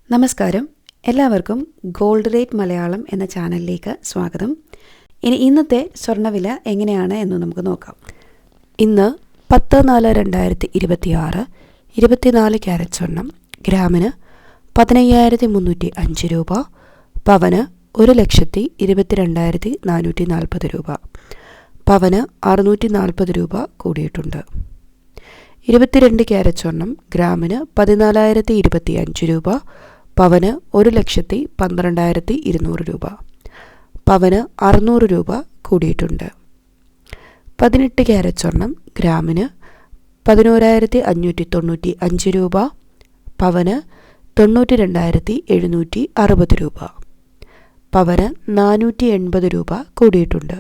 നമസ്കാരം, എല്ലാവർക്കും gold rate Malayalam എന്ന ചാനലിലേക്ക് സ്വാഗതം. ഇന്നത്തെ സ്വർണ്ണവില എങ്ങനെയാണ് എന്ന് നമുക്ക് നോക്കാം. ഇന്ന് 10/4/2026 24 ക്യാരറ്റ് സ്വർണം ഗ്രാമിന് 15,305 രൂപ, പവന് 1,22,440 രൂപ, പവന് 640 രൂപ കൂടിയിട്ടുണ്ട്. 22 ക്യാരറ്റ് സ്വർണം ഗ്രാമിന് 14,025 രൂപ, പവന് 1,12,200 രൂപ, പവന് 600 രൂപ കൂടിയിട്ടുണ്ട്. 18 ക്യാരറ്റ് സ്വർണം ഗ്രാമിന് 11,595 രൂപ, പവന് 92,760 രൂപ, പവന് 480 രൂപ കൂടിയിട്ടുണ്ട്.